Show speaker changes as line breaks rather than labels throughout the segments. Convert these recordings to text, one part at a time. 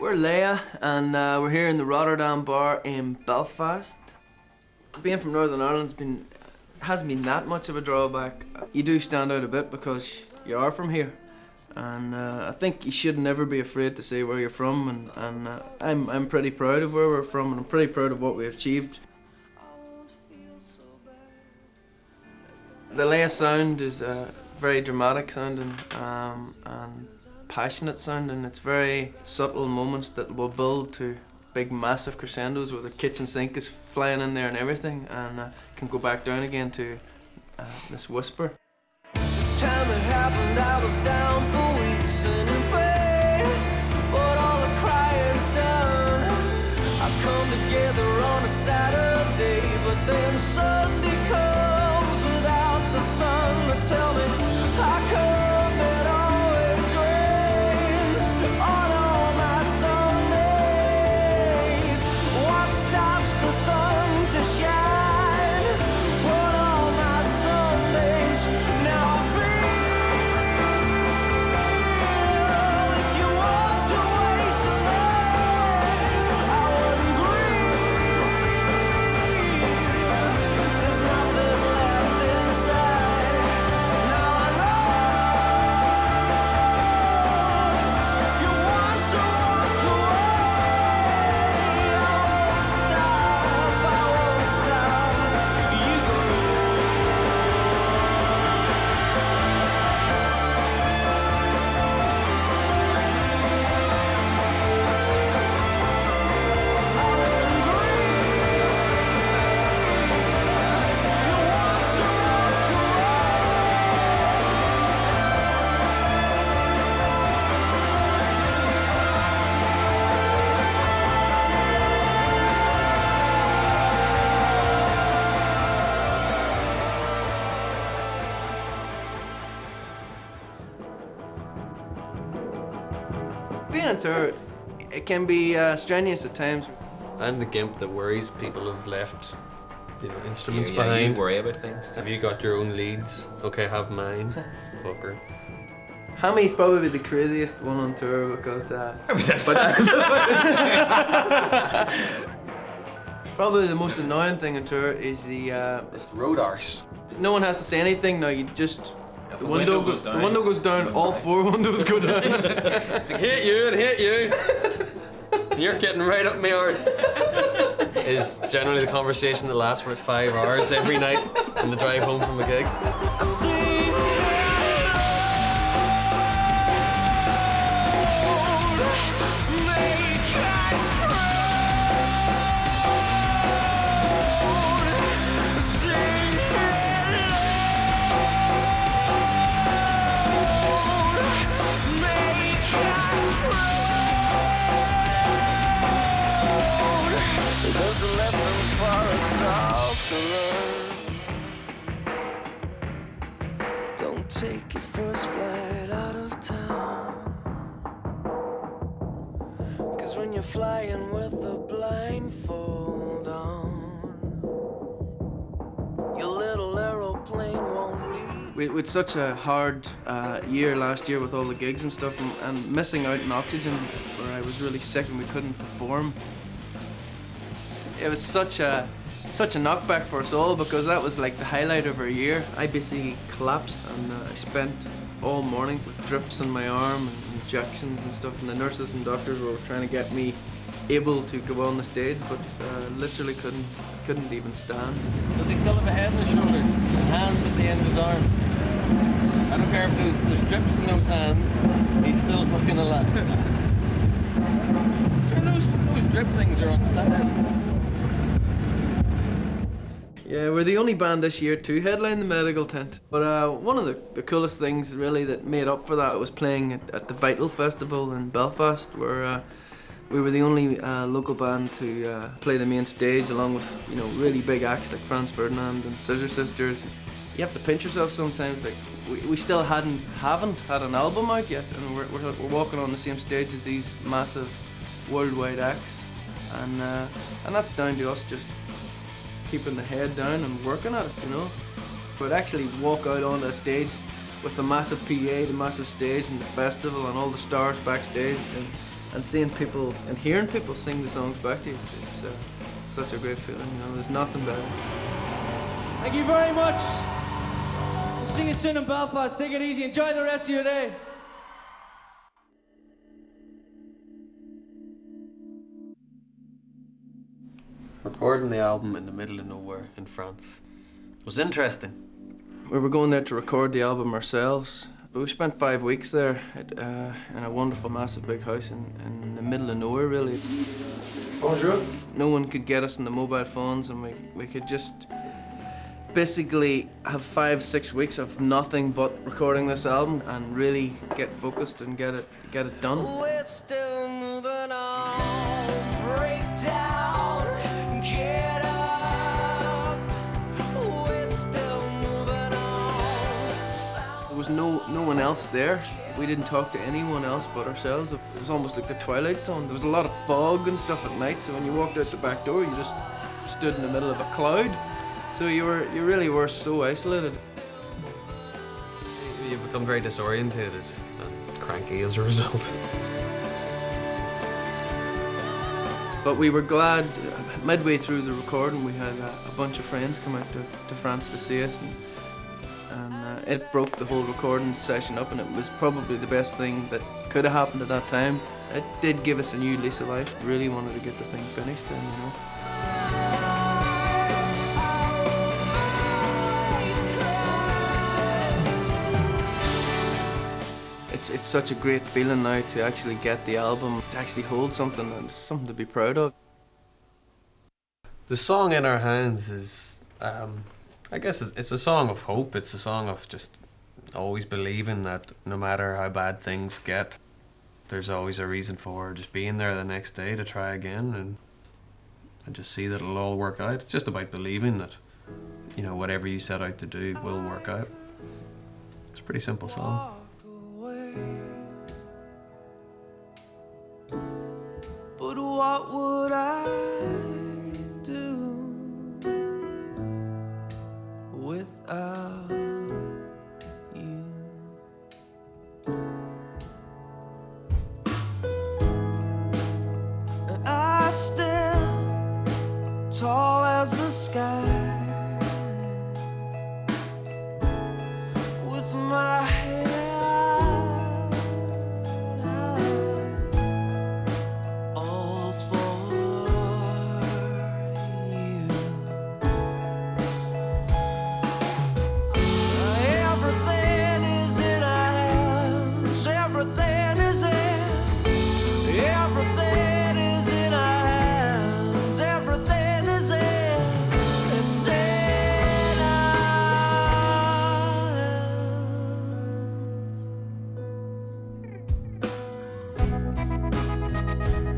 We're Leya, and we're here in the Rotterdam bar in Belfast. Being from Northern Ireland hasn't been that much of a drawback. You do stand out a bit because you are from here, and I think you should never be afraid to say where you're from. And I'm pretty proud of where we're from, and I'm pretty proud of what we've achieved. The Leya sound is very dramatic sounding and passionate sounding. It's very subtle moments that will build to big massive crescendos where the kitchen sink is flying in there and everything, and can go back down again to this whisper.
The time it happened, I was down for weeks and in pain, but all the crying's done. I come together on a Saturday, but then Sunday comes without the sun. Tell me, how come it always rains on all my Sundays? What stops the sun to shine on all my Sundays? Now I feel if you walked away tonight, I wouldn't grieve. There's nothing left inside. Now I know you want to walk away. I won't stop, you go.
Being on tour, it can be strenuous at times.
I'm the gimp that worries people have left, instruments
You
behind.
worry about things.
Have you got your own leads? Okay, have mine. Fucker.
Hammy's probably the craziest one on tour because probably the most annoying thing on tour is the
Road arse.
no one has to say anything now. You just the
window
window
goes
the
down.
window goes down. All four windows go down.
It's like, hit you and hit you. You're getting right up my arse. Is generally the conversation that lasts for about 5 hours every night on the drive home from a gig.
I see make us proud. Sing hello. Make us proud. There's a lesson for us all to learn. Don't take your first flight out of town, 'cause when you're flying with a blindfold on, your little aeroplane won't leave.
We had such a hard year last year with all the gigs and stuff, and missing out on Oxygen, where I was really sick and we couldn't perform. It was such a knockback for us all because that was like the highlight of our year. I basically collapsed, and I spent all morning with drips on my arm and injections and stuff, and the nurses and doctors were trying to get me able to go on the stage, but literally couldn't even stand.
Does he still have a head on his shoulders and hands at the end of his arms? I don't care if there's drips in those hands, he's still fucking alive. Sure, those drip things are on steroids.
Yeah, we're the only band this year to headline the medical tent. But one of the coolest things really that made up for that was playing at the Vital Festival in Belfast, where we were the only local band to play the main stage along with really big acts like Franz Ferdinand and Scissor Sisters. You have to pinch yourself sometimes. Like we still haven't had an album out yet, and we're walking on the same stage as these massive worldwide acts, and that's down to us just keeping the head down and working at it, But actually walk out onto a stage with the massive PA, the massive stage and the festival and all the stars backstage, and and seeing people and hearing people sing the songs back to you, it's such a great feeling. You know, there's nothing better.
Thank you very much. We'll see you soon in Belfast. Take it easy. Enjoy the rest of your day.
Recording the album in the middle of nowhere in France was interesting.
We were going there to record the album ourselves, but we spent 5 weeks there in a wonderful, massive, big house in the middle of nowhere, really.
Bonjour.
No one could get us on the mobile phones, and we could just basically have 5-6 weeks of nothing but recording this album and really get focused and get it done.
We're still moving on, break down, get up. We're still moving on.
There was no one else there. We didn't talk to anyone else but ourselves. It was almost like the Twilight Zone. There was a lot of fog and stuff at night, so when you walked out the back door, you just stood in the middle of a cloud. So you really were so isolated.
You become very disorientated and cranky as a result.
But we were glad, midway through the recording, we had a bunch of friends come out to France to see us, and it broke the whole recording session up, and it was probably the best thing that could have happened at that time. It did give us a new lease of life. Really wanted to get the thing finished then, you know. It's such a great feeling now to actually get the album, to actually hold something, and it's something to be proud of.
The song In Our Hands is, I guess it's a song of hope. It's a song of just always believing that no matter how bad things get, there's always a reason for just being there the next day to try again and just see that it'll all work out. It's just about believing that, you know, whatever you set out to do will work out. It's a pretty simple song.
But what would I do without you? And I stand tall as the sky with my head all for you. Everything is in our hands. Everything is everything is in our hands. Everything is it's in our hands.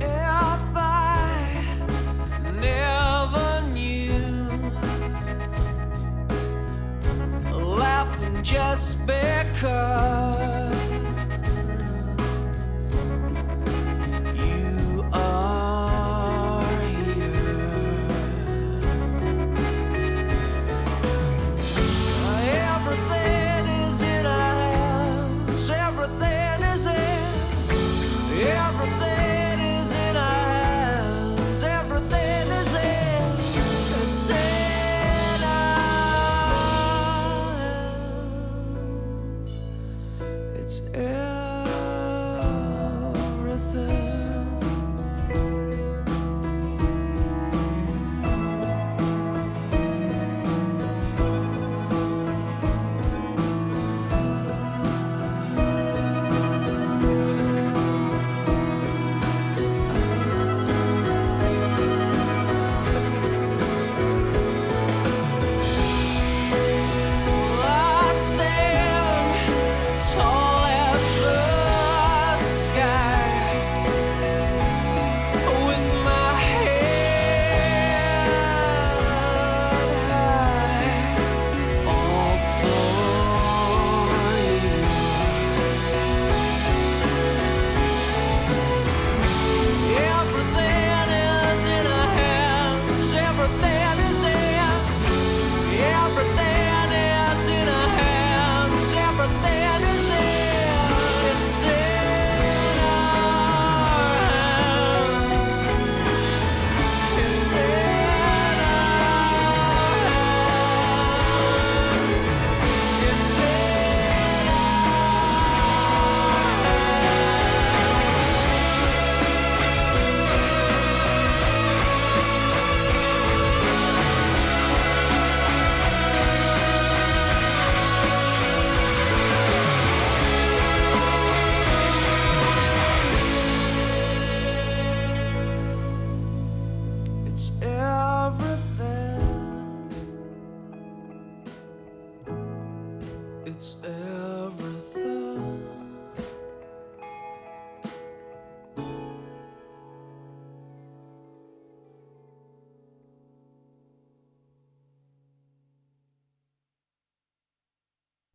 If I never knew, laughing just because you are here. Everything is in our hands. Everything is everything is in our hands. Everything is it's in our hands. It's everything. I stand tall as Said